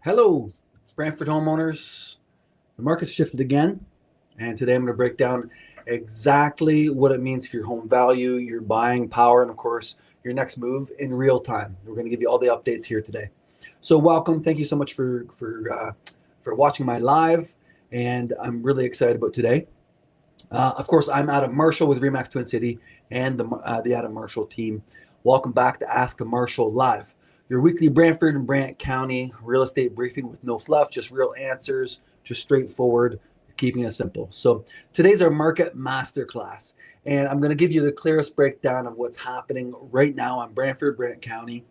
Hello, Brantford homeowners. The market's shifted again, and today I'm going to break down exactly what it means for your home value, your buying power, and of course, your next move in real time. We're going to give you all the updates here today. So, welcome. Thank you so much for watching my live, and I'm really excited about today. Of course, I'm Adam Marshall with Remax Twin City and the Adam Marshall team. Welcome back to Ask a Marshall Live, your weekly Brantford and Brant County real estate briefing with no fluff, just real answers, just straightforward, keeping it simple. So today's our market masterclass, and I'm going to give you the clearest breakdown of what's happening right now on Brantford Brant County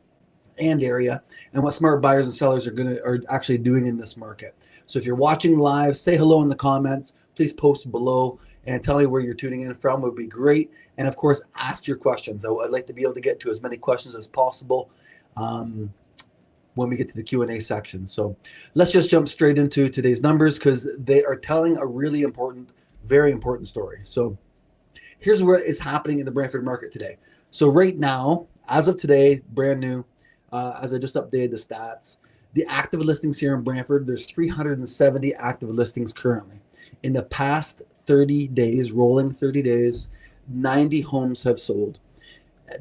and area, and what smart buyers and sellers are actually doing in this market. So if you're watching live, say hello in the comments. Please post below and tell me where you're tuning in from. It would be great. And of course, ask your questions. I'd like to be able to get to as many questions as possible when we get to the Q&A section. So let's just jump straight into today's numbers, because they are telling a really important, very important story. So here's what is happening in the Brantford market today. So right now, as of today, brand new, as I just updated the stats, the active listings here in Brantford, there's 370 active listings currently. In the past 30 days, rolling 30 days, 90 homes have sold.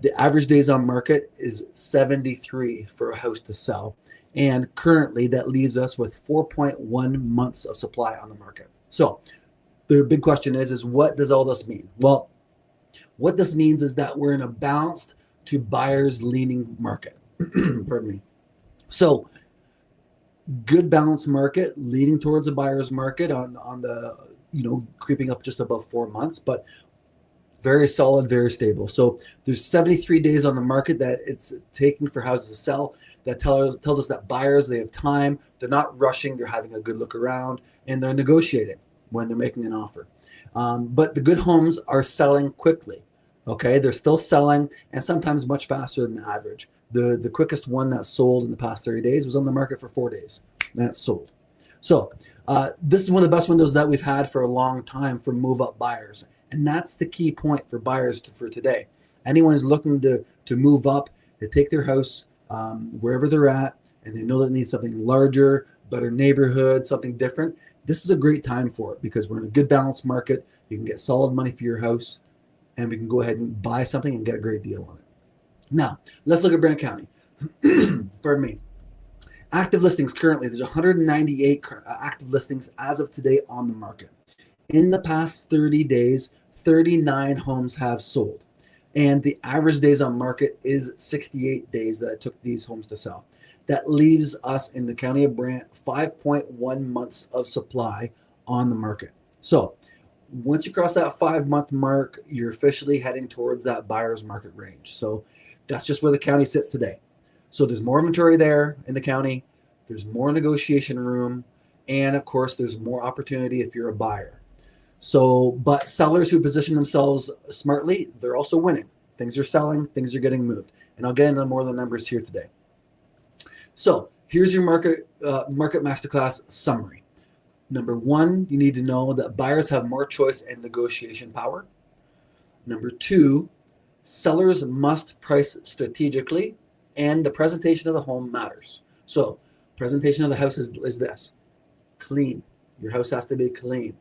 The average days on market is 73 for a house to sell. And currently that leaves us with 4.1 months of supply on the market. So the big question is what does all this mean? Well, what this means is that we're in a balanced to buyers leaning market. Pardon me. So good balanced market leading towards a buyer's market on the, creeping up just above 4 months, but very solid, very stable. So there's 73 days on the market that it's taking for houses to sell. That tells us that buyers, they have time. They're not rushing. They're having a good look around, and they're negotiating when they're making an offer. But the good homes are selling quickly. Okay, they're still selling, and sometimes much faster than the average. The quickest one that sold in the past 30 days was on the market for 4 days. That's sold. So this is one of the best windows that we've had for a long time for move-up buyers. And that's the key point for buyers for today. Anyone who's looking to move up, to take their house wherever they're at, and they know that they need something larger, better neighborhood, something different. This is a great time for it, because we're in a good balanced market. You can get solid money for your house, and we can go ahead and buy something and get a great deal on it. Now, let's look at Brant County. Pardon me. Active listings currently, there's 198 active listings as of today on the market. In the past 30 days, 39 homes have sold. And the average days on market is 68 days that it took these homes to sell. That leaves us in the county of Brant 5.1 months of supply on the market. So once you cross that 5-month mark, you're officially heading towards that buyer's market range. So that's just where the county sits today. So there's more inventory there in the county. There's more negotiation room. And of course, there's more opportunity if you're a buyer. So, but sellers who position themselves smartly, they're also winning. Things are selling, things are getting moved. And I'll get into more of the numbers here today. So here's your market masterclass summary. Number one, you need to know that buyers have more choice and negotiation power. Number two, sellers must price strategically, and the presentation of the home matters. So presentation of the house is this: clean. Your house has to be clean.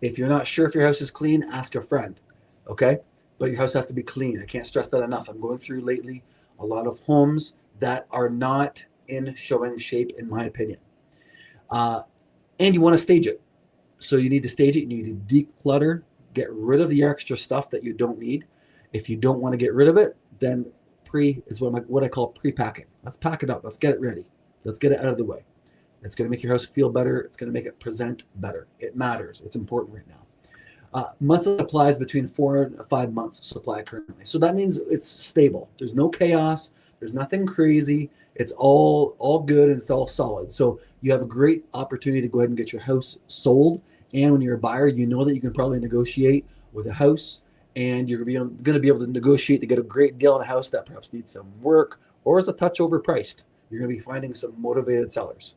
If you're not sure if your house is clean, ask a friend, okay? But your house has to be clean. I can't stress that enough. I'm going through lately a lot of homes that are not in showing shape, in my opinion. And you want to stage it. So you need to stage it. You need to declutter, get rid of the extra stuff that you don't need. If you don't want to get rid of it, then is what I call pre-packing. Let's pack it up. Let's get it ready. Let's get it out of the way. It's going to make your house feel better. It's going to make it present better. It matters. It's important right now. Months of supply is between 4 and 5 months of supply currently. So that means it's stable. There's no chaos. There's nothing crazy. It's all good, and it's all solid. So you have a great opportunity to go ahead and get your house sold. And when you're a buyer, you know that you can probably negotiate with a house, and you're going to be able to negotiate to get a great deal on a house that perhaps needs some work or is a touch overpriced. You're going to be finding some motivated sellers.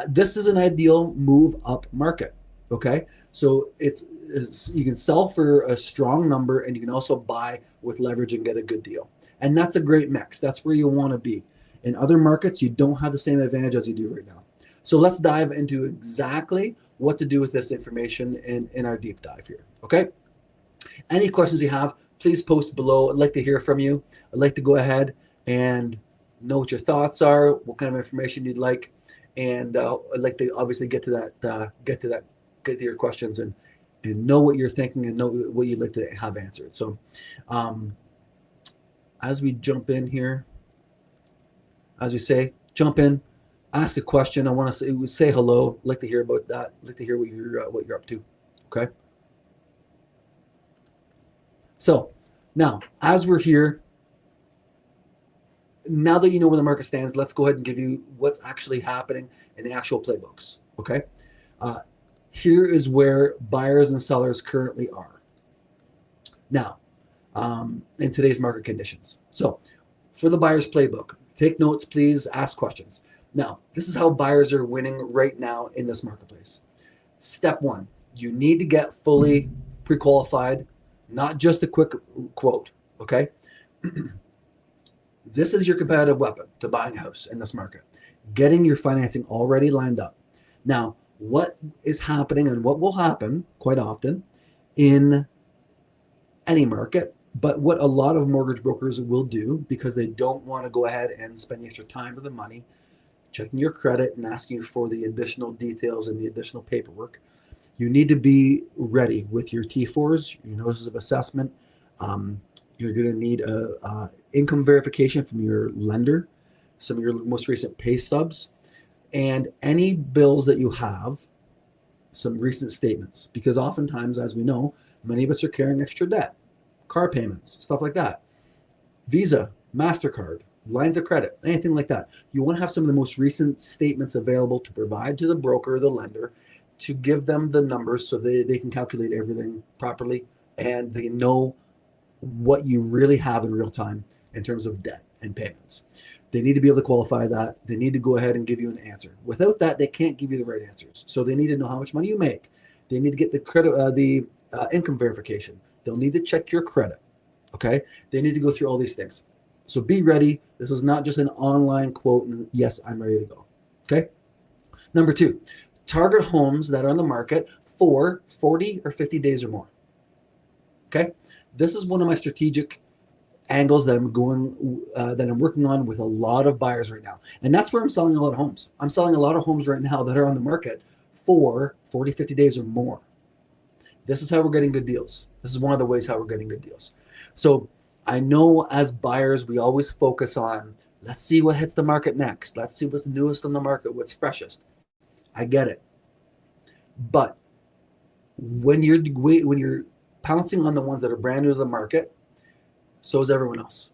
This is an ideal move up market. Okay, so it's you can sell for a strong number, and you can also buy with leverage and get a good deal. And that's a great mix. That's where you want to be. In other markets, you don't have the same advantage as you do right now. So let's dive into exactly what to do with this information in our deep dive here. Okay. Any questions you have, please post below. I'd like to hear from you. I'd like to go ahead and know what your thoughts are, what kind of information you'd like, and I'd like to obviously get to your questions and know what you're thinking and know what you'd like to have answered. So, as we jump in here, as we say, jump in, ask a question. I want to say hello. I'd like to hear about that. I'd like to hear what you're up to. Okay. So now, as we're here, now that you know where the market stands, let's go ahead and give you what's actually happening in the actual playbooks. Okay. Here is where buyers and sellers currently are now in today's market conditions. So for the buyer's playbook, take notes, please, ask questions. Now, this is how buyers are winning right now in this marketplace. Step one, you need to get fully pre-qualified, not just a quick quote, okay? This is your competitive weapon to buying a house in this market, getting your financing already lined up. Now, what is happening and what will happen quite often in any market, but what a lot of mortgage brokers will do because they don't want to go ahead and spend the extra time or the money checking your credit and asking you for the additional details and the additional paperwork. You need to be ready with your T4s, your notices of assessment. You're going to need a income verification from your lender, some of your most recent pay stubs, and any bills that you have, some recent statements. Because oftentimes, as we know, many of us are carrying extra debt, car payments, stuff like that, Visa, MasterCard, lines of credit, anything like that. You want to have some of the most recent statements available to provide to the broker or the lender to give them the numbers so they can calculate everything properly and they know what you really have in real time in terms of debt and payments. They need to be able to qualify that. They need to go ahead and give you an answer. Without that, they can't give you the right answers. So they need to know how much money you make. They need to get the credit, income verification. They'll need to check your credit. Okay. They need to go through all these things. So be ready. This is not just an online quote and yes, I'm ready to go. Okay. Number two, target homes that are on the market for 40 or 50 days or more. Okay. This is one of my strategic angles that I'm working on with a lot of buyers right now. And that's where I'm selling a lot of homes. I'm selling a lot of homes right now that are on the market for 40, 50 days or more. This is how we're getting good deals. This is one of the ways how we're getting good deals. So I know as buyers, we always focus on, let's see what hits the market next. Let's see what's newest on the market, what's freshest. I get it. But when you're pouncing on the ones that are brand new to the market, so is everyone else.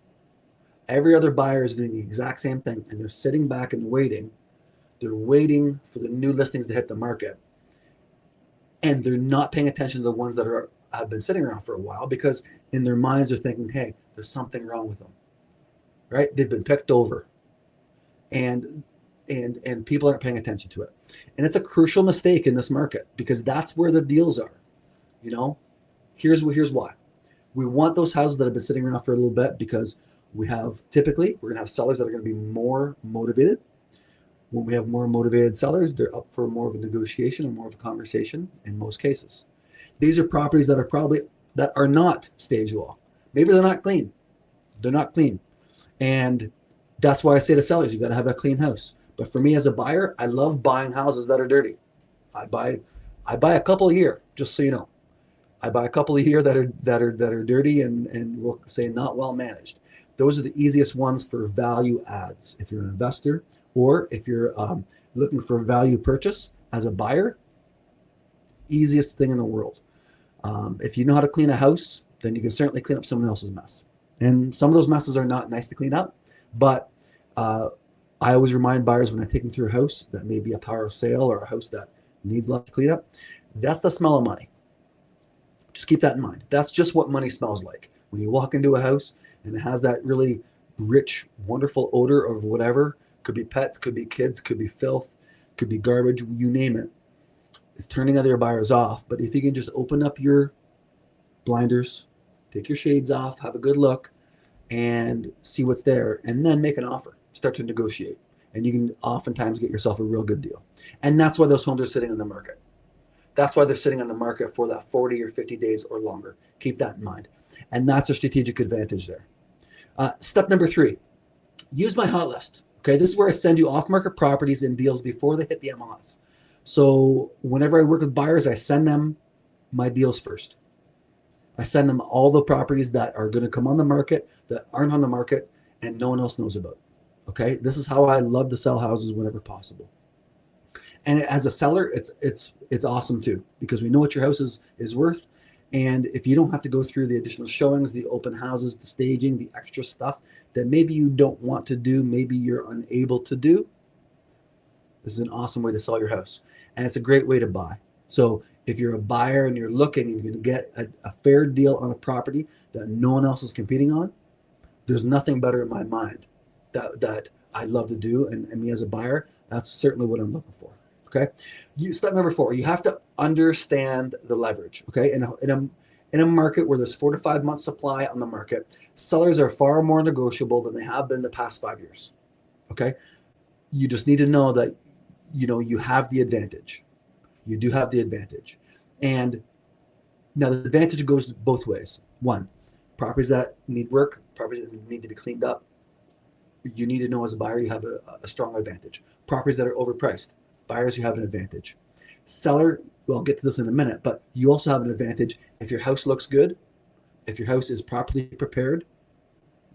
Every other buyer is doing the exact same thing, and they're sitting back and waiting. They're waiting for the new listings to hit the market, and they're not paying attention to the ones that have been sitting around for a while because in their minds they're thinking, hey, there's something wrong with them, right? They've been picked over, and people aren't paying attention to it. And it's a crucial mistake in this market because that's where the deals are. You know, here's why. We want those houses that have been sitting around for a little bit because we're going to have sellers that are going to be more motivated. When we have more motivated sellers, they're up for more of a negotiation or more of a conversation in most cases. These are properties that are not stage wall. Maybe they're not clean. They're not clean. And that's why I say to sellers, you got to have a clean house. But for me as a buyer, I love buying houses that are dirty. I buy a couple a year, just so you know. I buy a couple a year that are dirty and we'll say not well managed. Those are the easiest ones for value adds. If you're an investor or if you're looking for a value purchase as a buyer, easiest thing in the world. If you know how to clean a house, then you can certainly clean up someone else's mess. And some of those messes are not nice to clean up, but I always remind buyers when I take them through a house that may be a power of sale or a house that needs lots to clean up, that's the smell of money. Just keep that in mind. That's just what money smells like. When you walk into a house and it has that really rich, wonderful odor of whatever, could be pets, could be kids, could be filth, could be garbage, you name it, it's turning other buyers off. But if you can just open up your blinders, take your shades off, have a good look, and see what's there, and then make an offer. Start to negotiate. and you can oftentimes get yourself a real good deal. And that's why those homes are sitting on the market. That's why they're sitting on the market for that 40 or 50 days or longer. Keep that in mind. And that's a strategic advantage there. Step number 3, use my hot list. Okay, this is where I send you off-market properties and deals before they hit the MLS. So whenever I work with buyers, I send them my deals first. I send them all the properties that are going to come on the market, that aren't on the market, and no one else knows about. Okay, this is how I love to sell houses whenever possible. And as a seller, it's awesome too, because we know what your house is worth. And if you don't have to go through the additional showings, the open houses, the staging, the extra stuff that maybe you don't want to do, maybe you're unable to do, this is an awesome way to sell your house. And it's a great way to buy. So if you're a buyer and you're looking and you're going to get a fair deal on a property that no one else is competing on, there's nothing better in my mind that I love to do. And me as a buyer, that's certainly what I'm looking for. Okay. Step number 4, you have to understand the leverage. Okay. In a market where there's 4 to 5 months supply on the market, sellers are far more negotiable than they have been in the past 5 years. Okay. You just need to know that, you have the advantage. You do have the advantage. And now the advantage goes both ways. 1, properties that need work, properties that need to be cleaned up. You need to know as a buyer, you have a strong advantage. Properties that are overpriced, buyers, you have an advantage. Seller, well, I'll get to this in a minute, but you also have an advantage if your house looks good, if your house is properly prepared.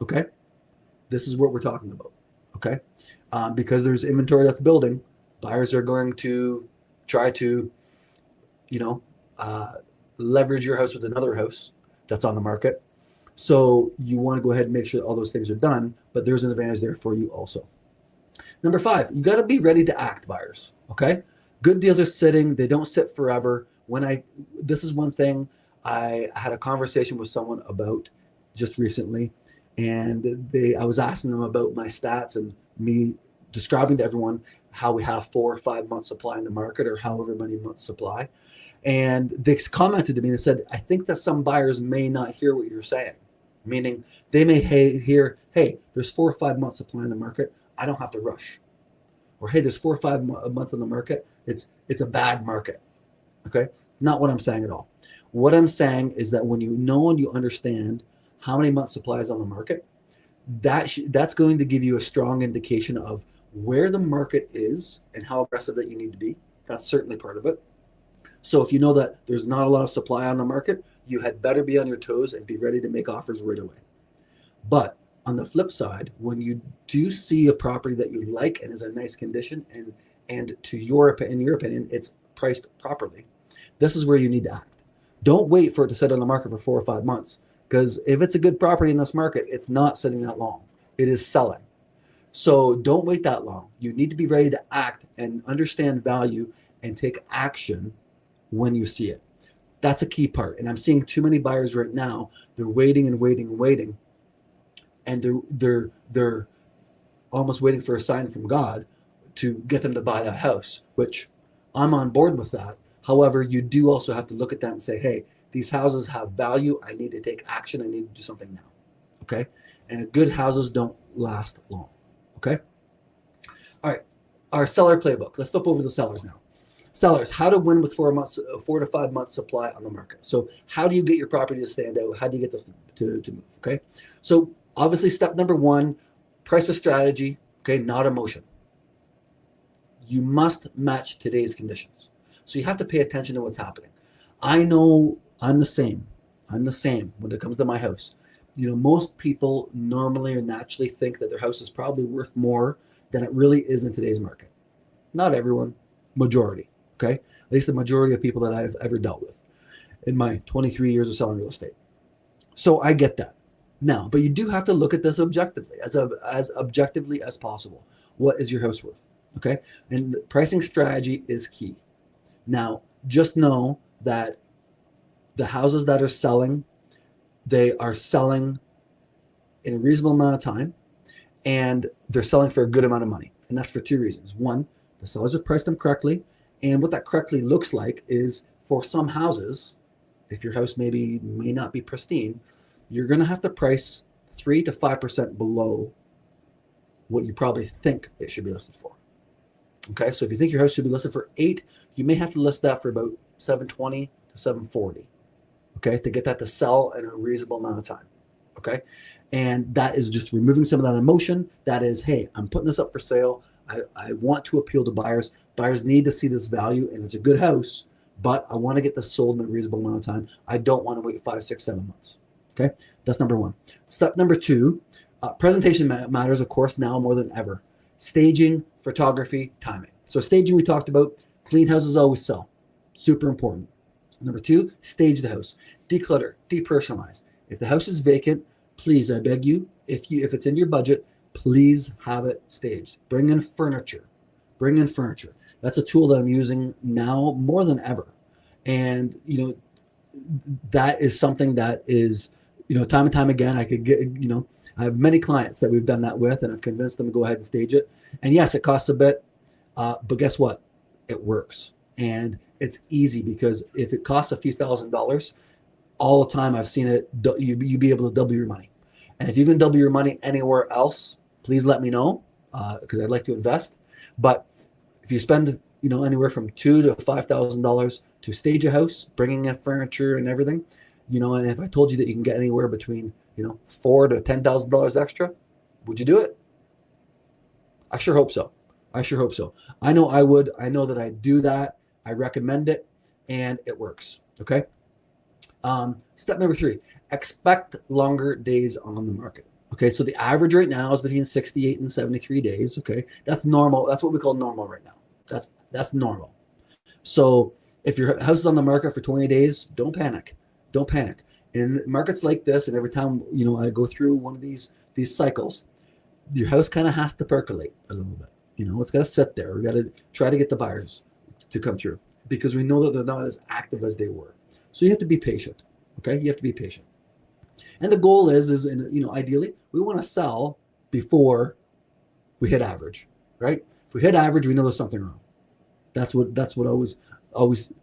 Okay. This is what we're talking about. Okay. Because there's inventory that's building, buyers are going to try to, leverage your house with another house that's on the market. So you want to go ahead and make sure that all those things are done, but there's an advantage there for you also. Number 5, you got to be ready to act, buyers. Okay. Good deals are sitting. They don't sit forever. This is one thing I had a conversation with someone about just recently, and I was asking them about my stats and me describing to everyone how we have 4 or 5 months supply in the market, or however many months supply. And they commented to me and said, I think that some buyers may not hear what you're saying. Meaning they may hear, hey, there's 4 or 5 months supply in the market. I don't have to rush. Or, hey, there's 4 or 5 months on the market. It's a bad market. Okay. Not what I'm saying at all. What I'm saying is that when you know and you understand how many months supply is on the market, that's going to give you a strong indication of where the market is and how aggressive that you need to be. That's certainly part of it. So if you know that there's not a lot of supply on the market, you had better be on your toes and be ready to make offers right away. But on the flip side, when you do see a property that you like and is in nice condition, and in your opinion, it's priced properly, this is where you need to act. Don't wait for it to sit on the market for 4 or 5 months, because if it's a good property in this market, it's not sitting that long. It is selling. So don't wait that long. You need to be ready to act and understand value and take action when you see it. That's a key part. And I'm seeing too many buyers right now. They're waiting and waiting and waiting. And they're almost waiting for a sign from God to get them to buy that house, which I'm on board with that. However, you do also have to look at that and say, hey, these houses have value. I need to take action. I need to do something now. Okay. And good houses don't last long. Okay. All right. Our seller playbook. Let's flip over the sellers now. Sellers, how to win with 4 to 5 months supply on the market. So how do you get your property to stand out? How do you get this to move? Okay. So obviously step number 1, price with strategy. Okay. Not emotion. You must match today's conditions. So you have to pay attention to what's happening. I know I'm the same. When it comes to my house. Most people normally or naturally think that their house is probably worth more than it really is in today's market. Not everyone, majority. Okay. At least the majority of people that I've ever dealt with in my 23 years of selling real estate. So I get that. Now, but you do have to look at this objectively, as objectively as possible. What is your house worth? Okay. And the pricing strategy is key. Now, just know that the houses that are selling, they are selling in a reasonable amount of time, and they're selling for a good amount of money. And that's for 2 reasons. 1, the sellers have priced them correctly. And what that correctly looks like is, for some houses, if your house may not be pristine, you're going to have to price 3 to 5% below what you probably think it should be listed for. Okay, so if you think your house should be listed for 8, you may have to list that for about 720 to 740. Okay, to get that to sell in a reasonable amount of time. Okay, and that is just removing some of that emotion. That is, hey, I'm putting this up for sale. I want to appeal to buyers. Buyers need to see this value, and it's a good house, but I want to get this sold in a reasonable amount of time. I don't want to wait 5, 6, 7 months. Okay, that's number one. Step number 2, presentation matters, of course, now more than ever. Staging, photography, timing. So staging we talked about. Clean houses always sell. Super important. Number 2, stage the house. Declutter, depersonalize. If the house is vacant, please, I beg you, if it's in your budget, please have it staged. Bring in furniture. Bring in furniture. That's a tool that I'm using now more than ever. And, that is something that is, time and time again, I could get, I have many clients that we've done that with, and I've convinced them to go ahead and stage it. And yes, it costs a bit, but guess what? It works. And it's easy, because if it costs a few $1,000s, all the time I've seen it, you be able to double your money. And if you can double your money anywhere else, please let me know, because I'd like to invest. But if you spend, anywhere from $2,000 to $5,000 to stage a house, bringing in furniture and everything, and if I told you that you can get anywhere between, $4,000 to $10,000 extra, would you do it? I sure hope so. I know I would. I know that I do that. I recommend it, and it works. Okay. Step number 3, expect longer days on the market. Okay, so the average right now is between 68 and 73 days. Okay, that's normal. That's what we call normal right now. That's normal. So if your house is on the market for 20 days, don't panic. Don't panic. In markets like this, and every time I go through one of these cycles, your house kind of has to percolate a little bit. It's got to sit there. We got to try to get the buyers to come through, because we know that they're not as active as they were. So you have to be patient. Okay, you have to be patient. And the goal is ideally we want to sell before we hit average, right? If we hit average, we know there's something wrong. That's what always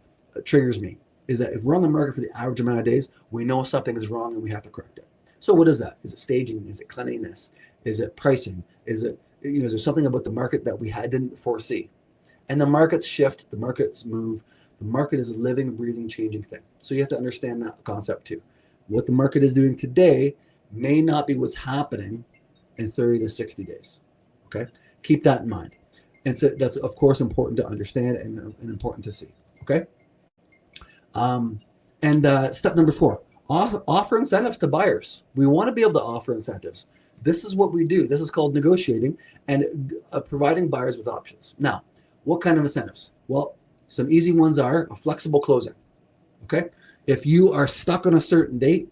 triggers me, is that if we're on the market for the average amount of days, we know something is wrong and we have to correct it. So what is that? Is it staging? Is it cleanliness? Is it pricing? Is it, is there something about the market that we didn't foresee? And the markets shift, the markets move. The market is a living, breathing, changing thing. So you have to understand that concept too. What the market is doing today may not be what's happening in 30 to 60 days. Okay, keep that in mind. And so that's of course important to understand and important to see. Okay. Step number 4, offer incentives to buyers. We want to be able to offer incentives. This is what we do. This is called negotiating and providing buyers with options. Now, what kind of incentives? Well, some easy ones are a flexible closing. Okay. If you are stuck on a certain date,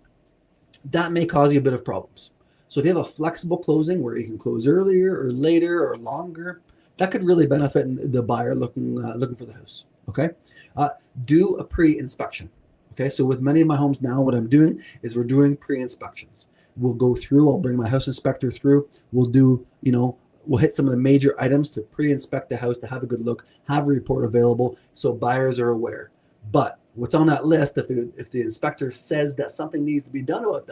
that may cause you a bit of problems. So if you have a flexible closing where you can close earlier or later or longer, that could really benefit the buyer looking for the house. Okay. Do a pre-inspection. Okay. So with many of my homes now, what I'm doing is we're doing pre-inspections. We'll go through, I'll bring my house inspector through. We'll do, we'll hit some of the major items to pre-inspect the house, to have a good look, have a report available so buyers are aware. But what's on that list, if the inspector says that something needs to be done about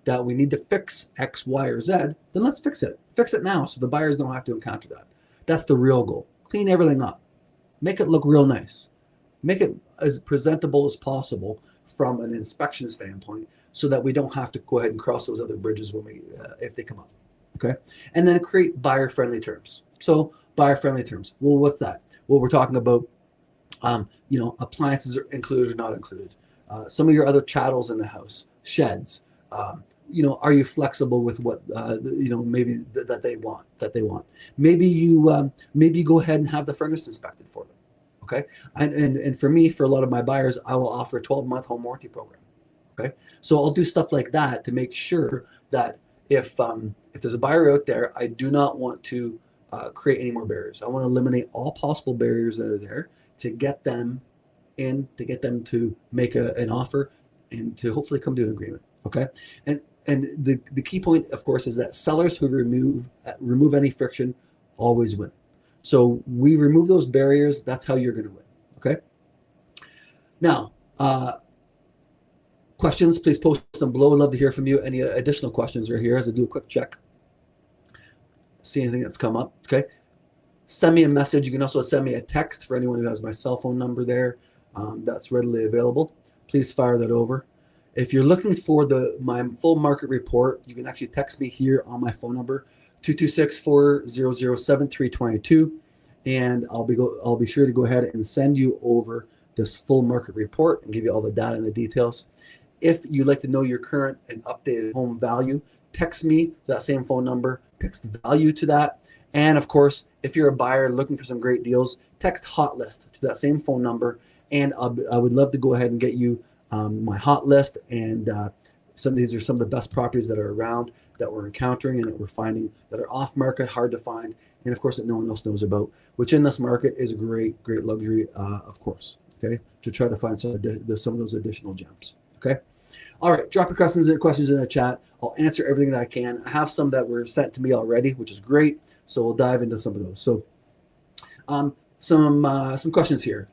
that we need to fix X, Y, or Z, then let's fix it. Fix it now so the buyers don't have to encounter that. That's the real goal. Clean everything up. Make it look real nice. Make it as presentable as possible from an inspection standpoint so that we don't have to go ahead and cross those other bridges if they come up. Okay. And then create buyer-friendly terms. So buyer-friendly terms. Well, what's that? Well, we're talking about, appliances are included or not included. Some of your other chattels in the house, sheds. Are you flexible with what, maybe that they want? Maybe you go ahead and have the furnace inspected for them. Okay. And for me, for a lot of my buyers, I will offer a 12-month home warranty program. Okay. So I'll do stuff like that to make sure that if there's a buyer out there, I do not want to create any more barriers. I want to eliminate all possible barriers that are there to get them in, to get them to make an offer and to hopefully come to an agreement. Okay. And the key point, of course, is that sellers who remove any friction always win. So we remove those barriers. That's how you're going to win. Okay. Now, questions, please post them below. I'd love to hear from you. Any additional questions are here as I do a quick check. see anything that's come up. Okay. Send me a message. You can also send me a text for anyone who has my cell phone number there. That's readily available. Please fire that over. If you're looking for my full market report, you can actually text me here on my phone number, 226-400-7322, and I'll be sure to go ahead and send you over this full market report and give you all the data and the details. If you'd like to know your current and updated home value, text me to that same phone number, text value to that. And of course, if you're a buyer looking for some great deals, text HOTLIST to that same phone number. And I would love to go ahead and get you my hot list. And some of these are some of the best properties that are around that we're encountering and that we're finding that are off market, hard to find. And of course, that no one else knows about, which in this market is a great luxury, of course, okay, to try to find some of those additional gems. Okay. All right. Drop your questions in the chat. I'll answer everything that I can. I have some that were sent to me already, which is great. So we'll dive into some of those. So some questions here.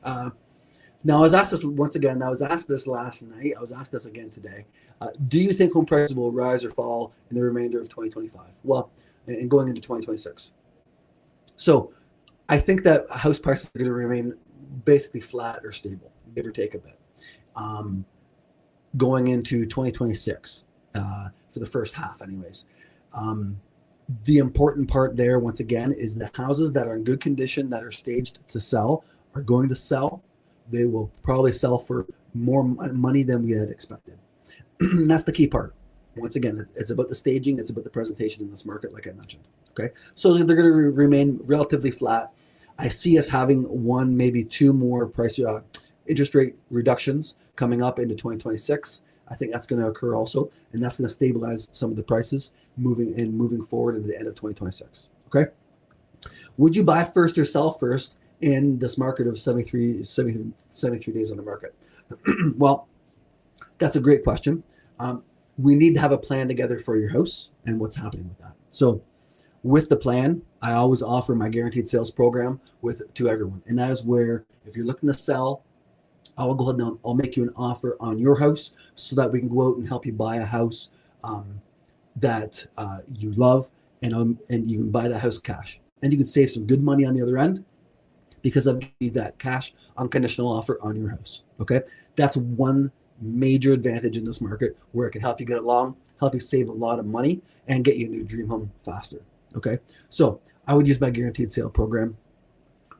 Now, I was asked this once again. I was asked this last night. I was asked this again today. Do you think home prices will rise or fall in the remainder of 2025? Well, and going into 2026. So I think that house prices are going to remain basically flat or stable, give or take a bit, going into 2026 for the first half anyways. The important part there, once again, is the houses that are in good condition, that are staged to sell, are going to sell. They will probably sell for more money than we had expected. That's the key part. Once again, it's about the staging. It's about the presentation in this market, like I mentioned. Okay, so they're going to remain relatively flat. I see us having one, maybe two more interest rate reductions coming up into 2026. I think that's going to occur also, and that's going to stabilize some of the prices moving forward into the end of 2026. Okay, would you buy first or sell first in this market of 73 days on the market? Well, that's a great question. We need to have a plan together for your house and what's happening with that. So with the plan, I always offer my guaranteed sales program to everyone. And that is where if you're looking to sell, I will go ahead and I'll make you an offer on your house so that we can go out and help you buy a house that you love, and you can buy that house cash. And you can save some good money on the other end because I've given you that cash unconditional offer on your house. Okay, that's one major advantage in this market where it can help you get along, help you save a lot of money, and get you into your dream home faster. Okay, so I would use my guaranteed sale program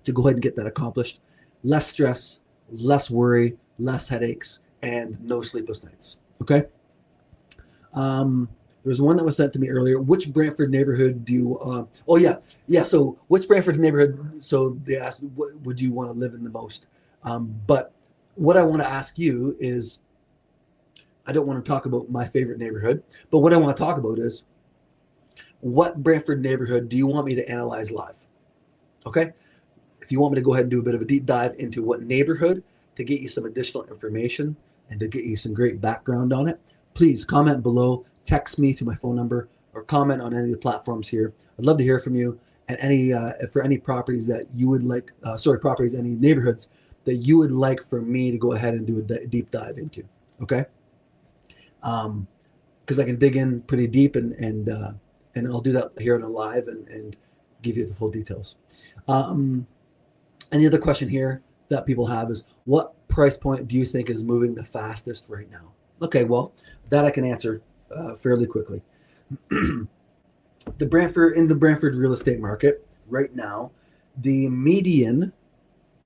to go ahead and get that accomplished. Less stress, less worry, less headaches, and no sleepless nights. Okay. There's one that was sent to me earlier. Which Brantford neighborhood do you? So which Brantford neighborhood? So they asked, what would you want to live in the most? But what I want to ask you is, I don't want to talk about my favorite neighborhood, but what I want to talk about is, what Brantford neighborhood do you want me to analyze live? Okay. If you want me to go ahead and do a bit of a deep dive into what neighborhood to get you some additional information and to get you some great background on it, please comment below, text me to my phone number, or comment on any of the platforms here. I'd love to hear from you, and for any properties that you would like, any neighborhoods that you would like for me to go ahead and do a deep dive into. Okay. Because I can dig in pretty deep and I'll do that here on a live and give you the full details. And the other question here that people have is, what price point do you think is moving the fastest right now? Okay, well, that I can answer fairly quickly. In the Brantford real estate market right now, the median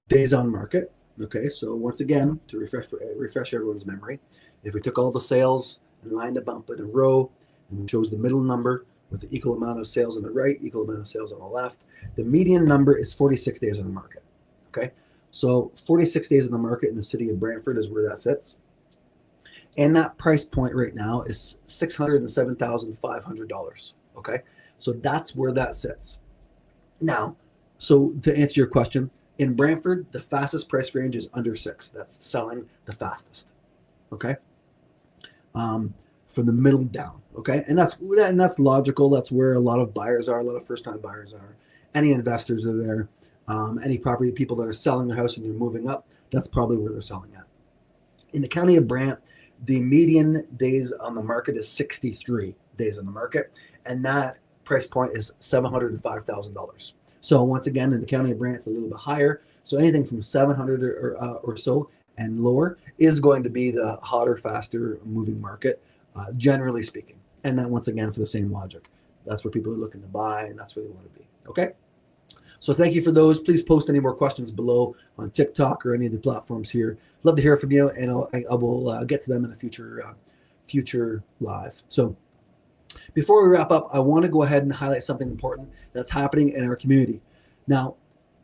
days on market. Okay, so once again, to refresh everyone's memory, if we took all the sales and lined them up in a row and we chose the middle number with the equal amount of sales on the right, equal amount of sales on the left, the median number is 46 days on the market. Okay, so 46 days on the market in the city of Brantford is where that sits. And that price point right now is $607,500. Okay, so that's where that sits. Now, so to answer your question, in Brantford, the fastest price range is under 6. That's selling the fastest. Okay, from the middle down. Okay, and that's logical. That's where a lot of buyers are. A lot of first-time buyers are. Any investors are there. Any property people that are selling their house and they're moving up, that's probably where they're selling at. In the county of Brant, the median days on the market is 63 days on the market, and that price point is $705,000. So once again, in the county of Brant, it's a little bit higher. So anything from 700 or so and lower is going to be the hotter, faster moving market, generally speaking. And then once again, for the same logic, that's where people are looking to buy, and that's where they want to be. Okay. So thank you for those. Please post any more questions below on TikTok or any of the platforms here. Love to hear from you, and I will get to them in a future live. So before we wrap up, I want to go ahead and highlight something important that's happening in our community. Now,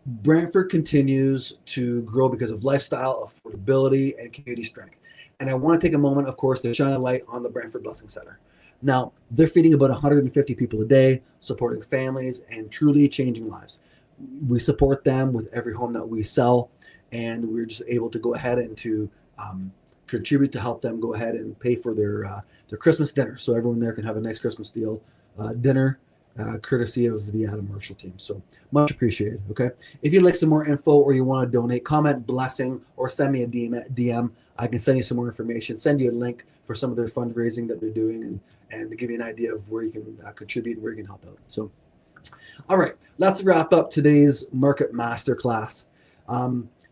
Brantford continues to grow because of lifestyle, affordability, and community strength. And I want to take a moment, of course, to shine a light on the Brantford Blessing Center. Now, they're feeding about 150 people a day, supporting families, and truly changing lives. We support them with every home that we sell, and we're just able to go ahead and to contribute to help them go ahead and pay for their Christmas dinner, so everyone there can have a nice Christmas dinner, courtesy of the Adam Marshall team. So much appreciated. Okay, if you'd like some more info or you want to donate, comment blessing or send me a DM. I can send you some more information, send you a link for some of their fundraising that they're doing, and to give you an idea of where you can contribute and where you can help out. So, all right, let's wrap up today's Market Masterclass.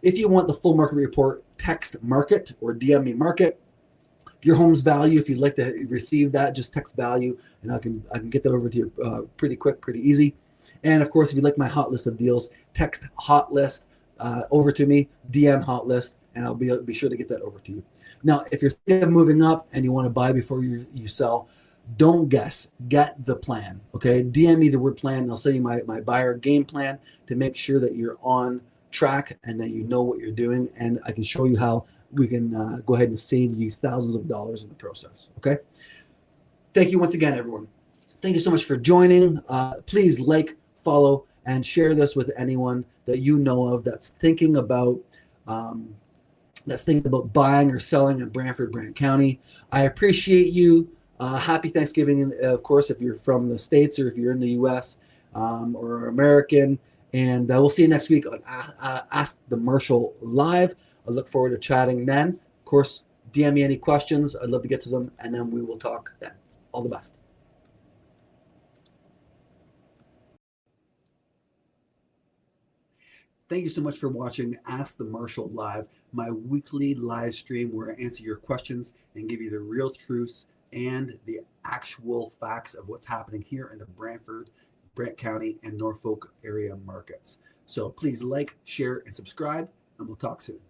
If you want the full market report, text market or DM me market. Your home's value, if you'd like to receive that, just text value, and I can get that over to you pretty quick, pretty easy. And of course, if you'd like my hot list of deals, text hot list over to me, DM hot list, and I'll be sure to get that over to you. Now, if you're thinking of moving up and you want to buy before you sell, don't guess, get the plan. Okay, DM me the word plan, and I'll send you my buyer game plan to make sure that you're on track and that you know what you're doing, and I can show you how we can go ahead and save you thousands of dollars in the process. Okay. Thank you once again, everyone. Thank you so much for joining. Please like, follow, and share this with anyone that you know of that's thinking about buying or selling in Brantford Brant County. I appreciate you. Happy Thanksgiving, of course, if you're from the States or if you're in the U.S. Or American. And we'll see you next week on Ask the Marshall Live. I look forward to chatting then. Of course, DM me any questions. I'd love to get to them, and then we will talk then. All the best. Thank you so much for watching Ask the Marshall Live, my weekly live stream where I answer your questions and give you the real truths and the actual facts of what's happening here in the Brantford, Brant County, and Norfolk area markets. So please like, share, and subscribe, and we'll talk soon.